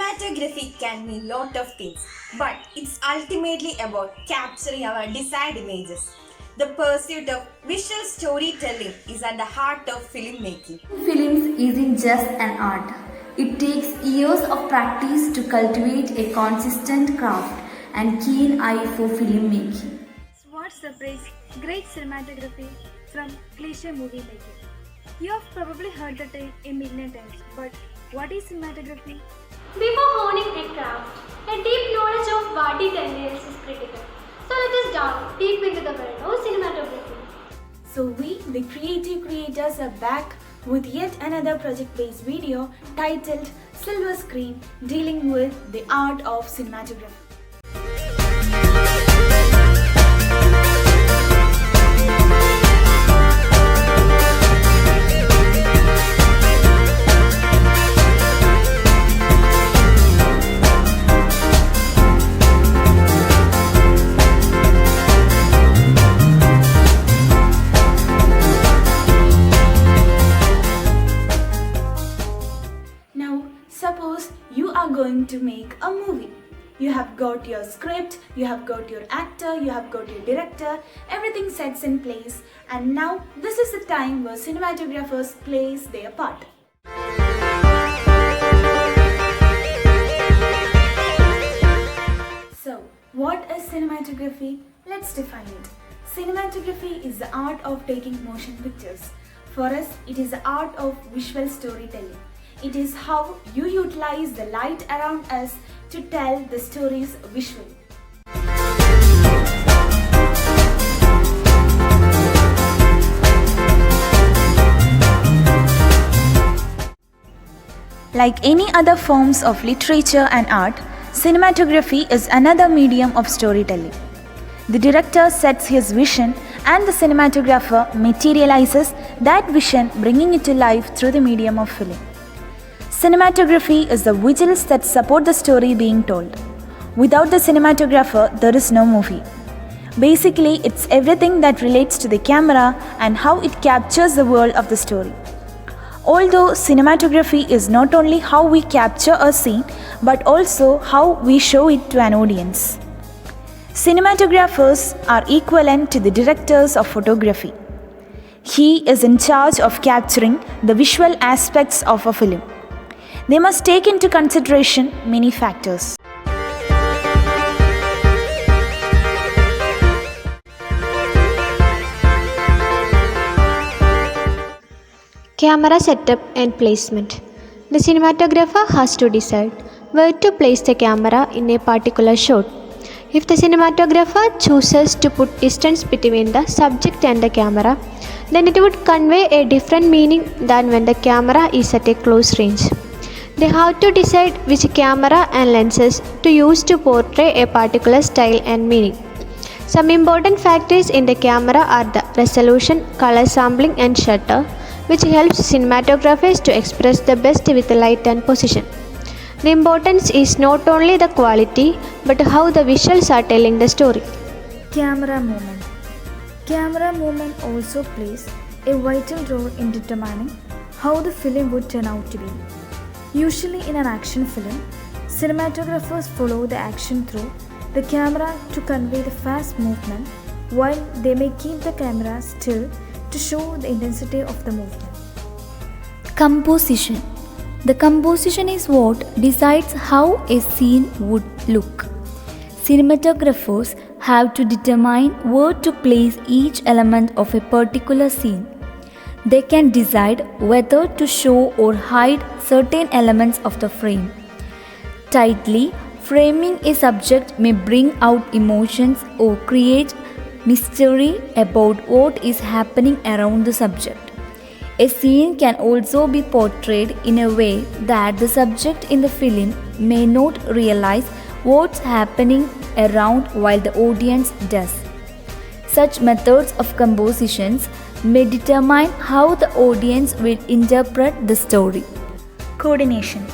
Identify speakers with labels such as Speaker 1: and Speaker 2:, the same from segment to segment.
Speaker 1: Cinematography can mean lot of things, but it's ultimately about capturing our desired images. The pursuit of visual storytelling is at the heart of filmmaking.
Speaker 2: Films isn't just an art. It takes years of practice to cultivate a consistent craft and keen eye for filmmaking.
Speaker 3: What separates great cinematography from cliche movie making? You have probably heard the term a million times, but what is cinematography?
Speaker 4: Before honing a craft, a deep knowledge of what it entails is critical. So let us dive deep into the world of cinematography.
Speaker 5: So we, the creative creators, are back with yet another project-based video titled Silver Screen, dealing with the art of cinematography. Now, suppose you are going to make a movie. You have got your script, you have got your actor, you have got your director, everything sets in place, and now this is the time where cinematographers plays their part. So, what is cinematography? Let's define it. Cinematography is the art of taking motion pictures. For us, it is the art of visual storytelling. It is how you utilize the light around us to tell the stories visually. Like any other forms of literature and art, cinematography is another medium of storytelling. The director sets his vision and the cinematographer materializes that vision, bringing it to life through the medium of film. Cinematography is the visuals that support the story being told. Without the cinematographer, there is no movie. Basically, it's everything that relates to the camera and how it captures the world of the story. Although cinematography is not only how we capture a scene, but also how we show it to an audience. Cinematographers are equivalent to the directors of photography. He is in charge of capturing the visual aspects of a film. They must take into consideration many factors.
Speaker 4: Camera setup and placement. The cinematographer has to decide where to place the camera in a particular shot. If the cinematographer chooses to put distance between the subject and the camera, then it would convey a different meaning than when the camera is at a close range. They have to decide which camera and lenses to use to portray a particular style and meaning. Some important factors in the camera are the resolution, color sampling and shutter, which helps cinematographers to express the best with light and position. The importance is not only the quality, but how the visuals are telling the story.
Speaker 3: Camera movement. Camera movement also plays a vital role in determining how the film would turn out to be. Usually in an action film, cinematographers follow the action through the camera to convey the fast movement, while they may keep the camera still to show the intensity of the movement.
Speaker 2: Composition. The composition is what decides how a scene would look. Cinematographers have to determine where to place each element of a particular scene. They can decide whether to show or hide certain elements of the frame. Tightly framing a subject may bring out emotions or create mystery about what is happening around the subject. A scene can also be portrayed in a way that the subject in the film may not realize what's happening around while the audience does. Such methods of compositions may determine how the audience will interpret the story.
Speaker 5: Coordination.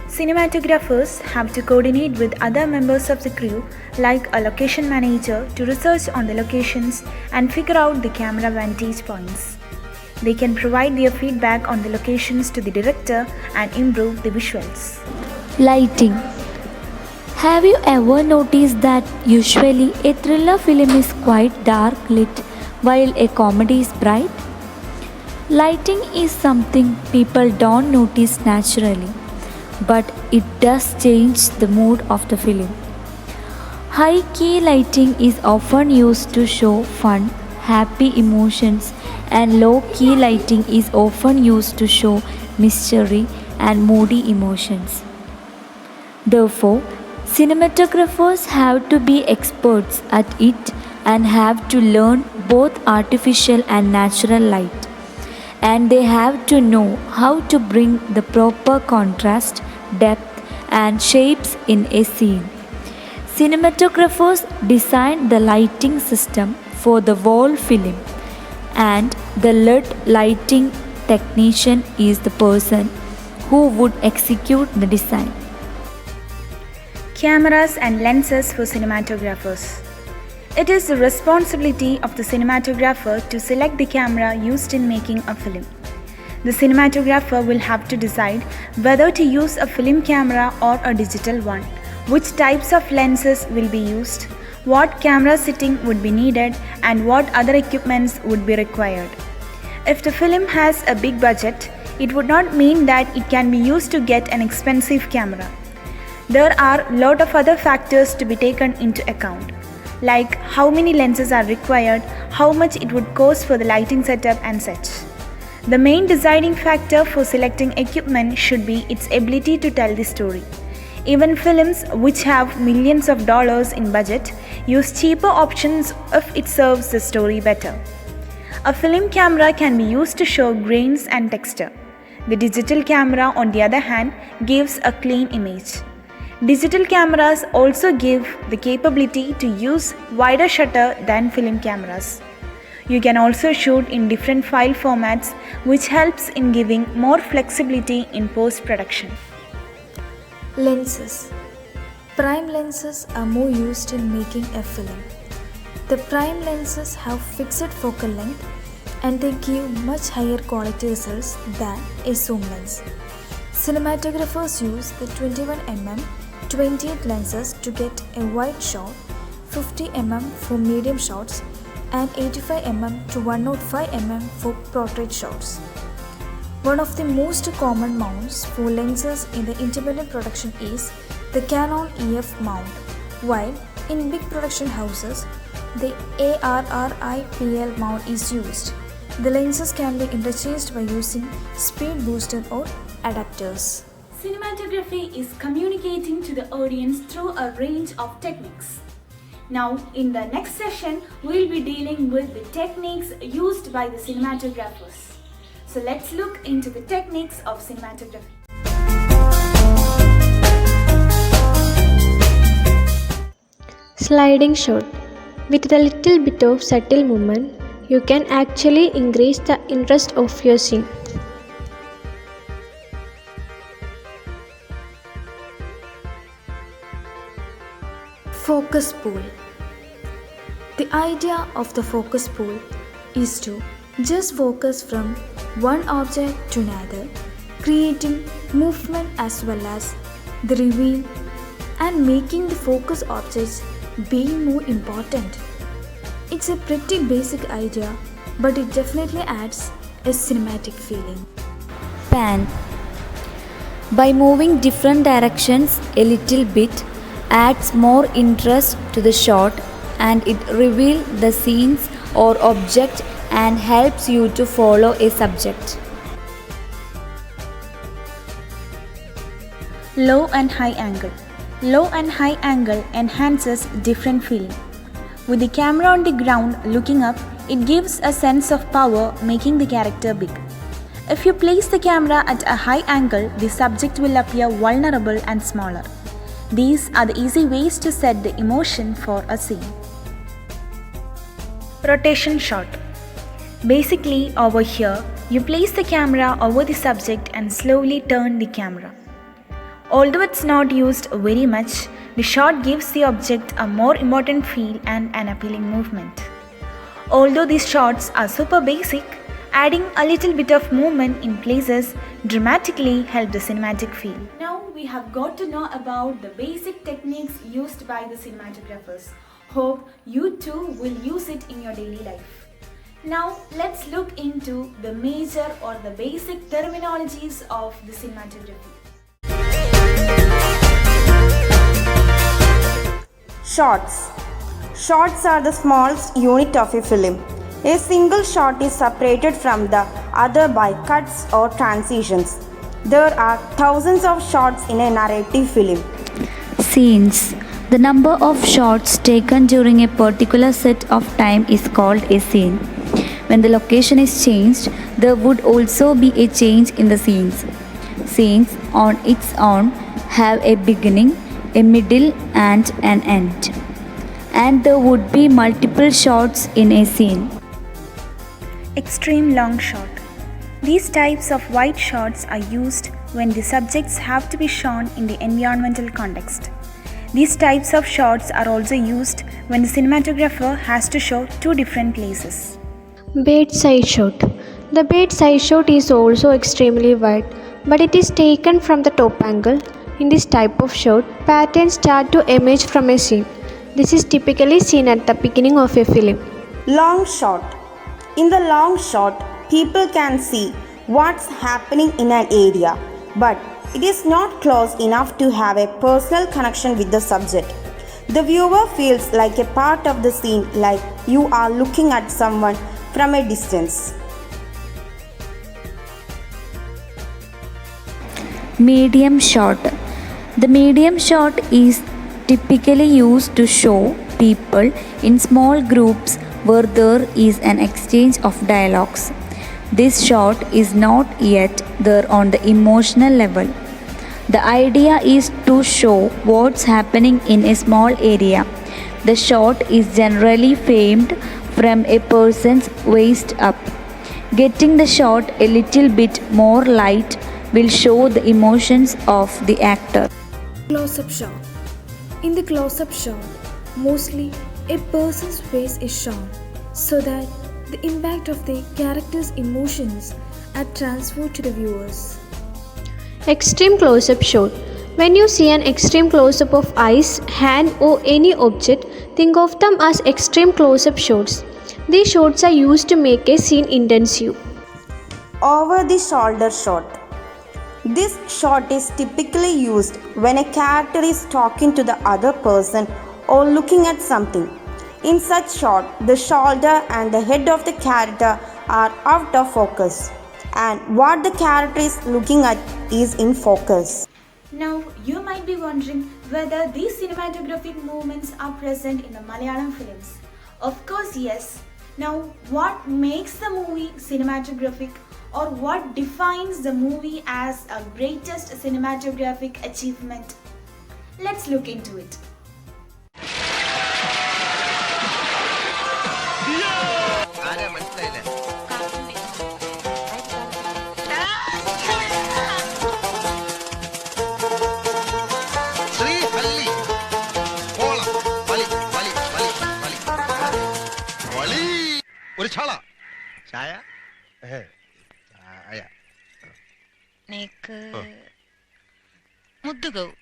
Speaker 5: Cinematographers have to coordinate with other members of the crew, like a location manager, to research on the locations and figure out the camera vantage points. They can provide their feedback on the locations to the director and improve the visuals.
Speaker 2: Lighting. Have you ever noticed that usually a thriller film is quite dark lit while a comedy is bright? Lighting is something people don't notice naturally, but it does change the mood of the film. High key lighting is often used to show fun, happy emotions, and low key lighting is often used to show mystery and moody emotions. Therefore, cinematographers have to be experts at it and have to learn both artificial and natural light. And they have to know how to bring the proper contrast, depth, and shapes in a scene. Cinematographers design the lighting system for the wall film, and the LED lighting technician is the person who would execute the design.
Speaker 5: Cameras and lenses for cinematographers. It is the responsibility of the cinematographer to select the camera used in making a film. The cinematographer will have to decide whether to use a film camera or a digital one, which types of lenses will be used, what camera setting would be needed, and what other equipments would be required. If the film has a big budget, it would not mean that it can be used to get an expensive camera. There are a lot of other factors to be taken into account, like how many lenses are required, how much it would cost for the lighting setup and such. The main deciding factor for selecting equipment should be its ability to tell the story. Even films which have millions of dollars in budget use cheaper options if it serves the story better. A film camera can be used to show grains and texture. The digital camera, on the other hand, gives a clean image. Digital cameras also give the capability to use wider shutter than film cameras. You can also shoot in different file formats, which helps in giving more flexibility in post-production.
Speaker 3: Lenses. Prime lenses are more used in making a film. The prime lenses have fixed focal length and they give much higher quality results than a zoom lens. Cinematographers use the 21mm 28 lenses to get a wide shot, 50mm for medium shots, and 85mm to 105mm for portrait shots. One of the most common mounts for lenses in the independent production is the Canon EF mount, while in big production houses, the ARRIPL mount is used. The lenses can be interchanged by using speed booster or adapters.
Speaker 5: Cinematography is communicating to the audience through a range of techniques. Now, in the next session, we'll be dealing with the techniques used by the cinematographers. So let's look into the techniques of cinematography.
Speaker 4: Sliding shot. With a little bit of subtle movement, you can actually increase the interest of your scene.
Speaker 3: Focus pull. The idea of the focus pull is to just focus from one object to another, creating movement as well as the reveal and making the focus objects being more important. It's a pretty basic idea, but it definitely adds a cinematic feeling.
Speaker 2: Pan. By moving different directions a little bit, adds more interest to the shot and it reveals the scenes or object and helps you to follow a subject.
Speaker 5: Low and high angle. Low and high angle enhances different feeling. With the camera on the ground looking up, it gives a sense of power, making the character big. If you place the camera at a high angle, the subject will appear vulnerable and smaller. These are the easy ways to set the emotion for a scene. Rotation shot. Basically, over here, you place the camera over the subject and slowly turn the camera. Although it's not used very much, the shot gives the object a more important feel and an appealing movement. Although these shots are super basic, adding a little bit of movement in places dramatically help the cinematic feel. Now we have got to know about the basic techniques used by the cinematographers. Hope you too will use it in your daily life. Now let's look into the major or the basic terminologies of the cinematography.
Speaker 1: Shots. Shots are the smallest unit of a film. A single shot is separated from the other by cuts or transitions. There are thousands of shots in a narrative film.
Speaker 2: Scenes. The number of shots taken during a particular set of time is called a scene. When the location is changed, there would also be a change in the scenes. Scenes on its own have a beginning, a middle, and an end. And there would be multiple shots in a scene.
Speaker 5: Extreme long shot. These types of wide shots are used when the subjects have to be shown in the environmental context. These types of shots are also used when the cinematographer has to show two different places.
Speaker 4: Bedside shot. The bedside shot is also extremely wide, but it is taken from the top angle. In this type of shot, patterns start to emerge from a scene. This is typically seen at the beginning of a film.
Speaker 1: Long shot. In the long shot, people can see what's happening in an area, but it is not close enough to have a personal connection with the subject. The viewer feels like a part of the scene, like you are looking at someone from a distance.
Speaker 2: Medium shot. The medium shot is typically used to show people in small groups where there is an exchange of dialogues. This shot is not yet there on the emotional level. The idea is to show what's happening in a small area. The shot is generally framed from a person's waist up. Getting the shot a little bit more light will show the emotions of the actor.
Speaker 3: Close-up shot. In the close-up shot, mostly a person's face is shown so that the impact of the character's emotions are transferred to the viewers.
Speaker 4: Extreme close-up shot. When you see an extreme close-up of eyes, hand or any object, think of them as extreme close-up shots. These shots are used to make a scene intensive.
Speaker 1: Over the shoulder shot. This shot is typically used when a character is talking to the other person or looking at something. In such shot, the shoulder and the head of the character are out of focus, and what the character is looking at is in focus.
Speaker 5: Now, you might be wondering whether these cinematographic movements are present in the Malayalam films. Of course, yes. Now, what makes the movie cinematographic, or what defines the movie as a greatest cinematographic achievement? Let's look into it.
Speaker 6: ഒരു ചാള ചായ ചായ
Speaker 7: നിക്ക് മുദ്ദുകവും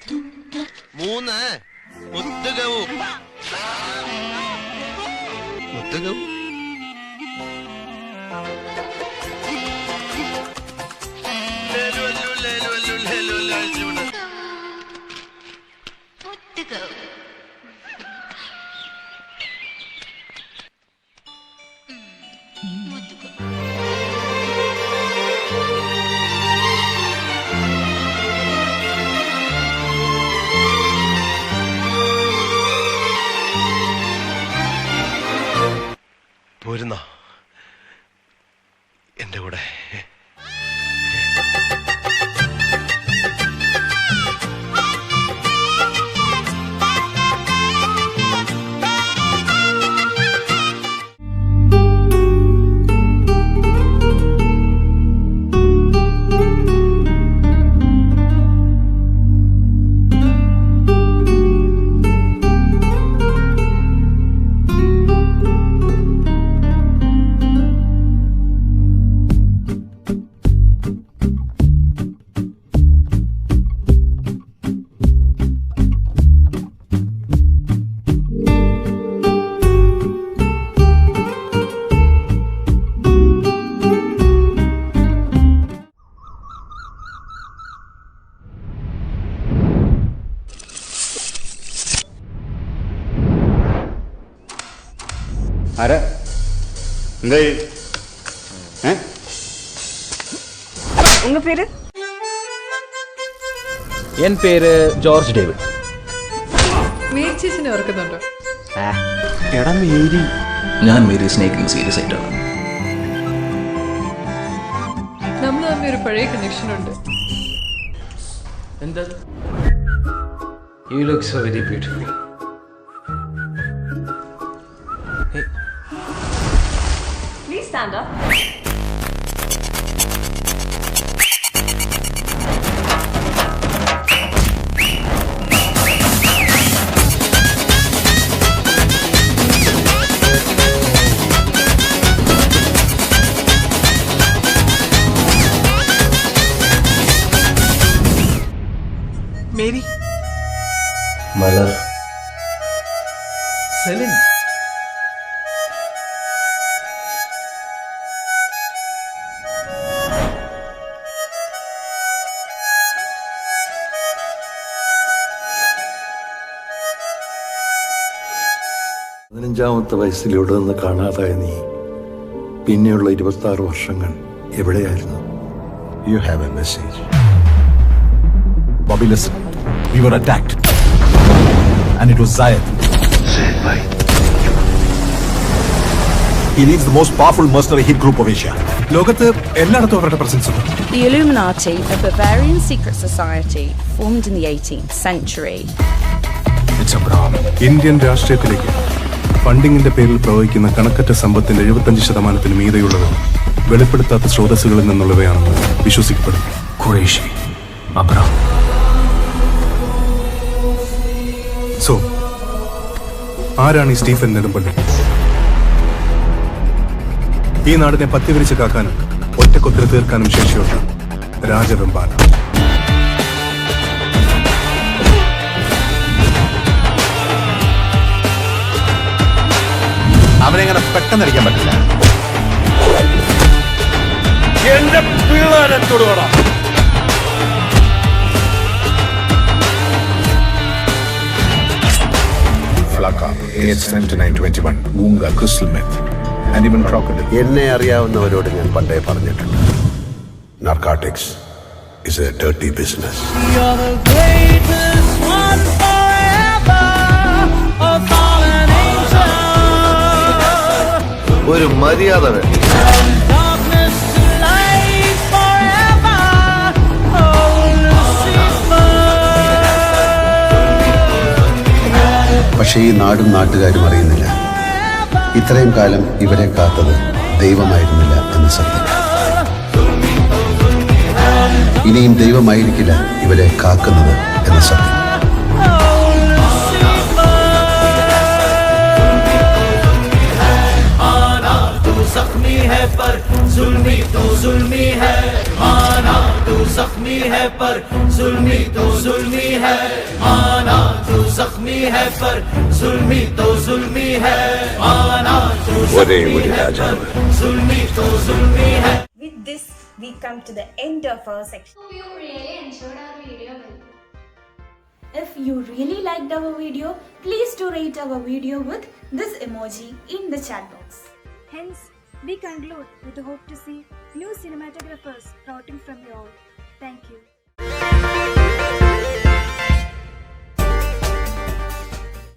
Speaker 6: 3 മുദ്ദുകവും മുദ്ദുകവും
Speaker 7: മുദ്ദുകവും
Speaker 6: പോരുന്ന
Speaker 8: ആരാ എന്തായി
Speaker 9: உங்க பேரு?
Speaker 10: N പേര് George David.
Speaker 9: Mary ചേച്ചിനെ ഓർക്കുന്നുണ്ടോ?
Speaker 8: എടാ മേരി.
Speaker 10: ഞാൻ മേരി സ്നേഹിക്കുന്ന സീരിയസ് ആയിട്ടാണ്.
Speaker 9: നമ്മൾ തമ്മിൽ ഒരു പഴയ കണക്ഷൻ ഉണ്ട്.
Speaker 10: എന്താ? You look so very beautiful. Hey.
Speaker 9: Please stand up.
Speaker 10: Mary.
Speaker 8: Malar.
Speaker 10: Celine.
Speaker 11: പതിനഞ്ചാമത്തെ വയസ്സിൽ ഇവിടെ നിന്ന് കാണാതായ നീ പിന്നെയുള്ള 26 വർഷങ്ങൾ എവിടെയായിരുന്നു?
Speaker 12: You have a message. Bobby, listen. We were attacked. And it was Zayed.
Speaker 11: Zayed bhai.
Speaker 12: He leads the most powerful mercenary hit group of Asia. ലോകത്ത് എല്ലായിടത്തും അവരുടെ പ്രസൻസ് ഉണ്ട്.
Speaker 9: The Illuminati, a Bavarian secret society formed in the 18th century.
Speaker 12: It's Abraham.
Speaker 11: Indian രാഷ്ട്രീയത്തിലേക്ക് ഫണ്ടിങ്ങിന്റെ പേരിൽ പ്രവഹിക്കുന്ന കണക്കറ്റ സമ്പത്തിന്റെ 75% മീതെയുള്ളത് വെളിപ്പെടുത്താത്ത സ്രോതസ്സുകളിൽ നിന്നുള്ളവയാണെന്ന് വിശ്വസിക്കപ്പെടുന്നു.
Speaker 12: Qureshi. Abraham.
Speaker 11: സോ ആരാണ് ഈ സ്റ്റീഫൻ നെടുമ്പള്ളി? ഈ നാടിനെ പത്തിവിരിച്ച് കാക്കാനും ഒറ്റക്കൊത്തിരി തീർക്കാനും ശേഷിയുള്ള രാജവെമ്പാല.
Speaker 12: അവനെങ്ങനെ പെട്ടെന്ന് അടിക്കാൻ പറ്റില്ല.
Speaker 11: എന്റെ പിള്ളേരെ തൊടുകട.
Speaker 12: Flaka, AH-7921, Woonga, crystal meth, and even crocodile.
Speaker 11: എന്നെ അറിയാവുന്നവരോട് ഞാൻ പണ്ടേ പറഞ്ഞിട്ടുണ്ട്, narcotics is A dirty business. ഒരു മര്യാദ വേണം. പക്ഷേ ഈ നാടും നാട്ടുകാരും അറിയുന്നില്ല, ഇത്രയും കാലം ഇവരെ കാത്തത് ദൈവമായിരുന്നില്ല എന്ന സത്യം. ഇനിയും ദൈവമായിരിക്കില്ല ഇവരെ കാക്കുന്നത് എന്ന സത്യം. ഒരേ ഒരു രാജാവ്.
Speaker 1: With this, we come to the end of our section.
Speaker 3: You really enjoyed our video.
Speaker 5: If you really liked our video, please do rate our video with this emoji in the chat box.
Speaker 3: Hence, we conclude with the hope to see new cinematographers routing from you all. Thank you.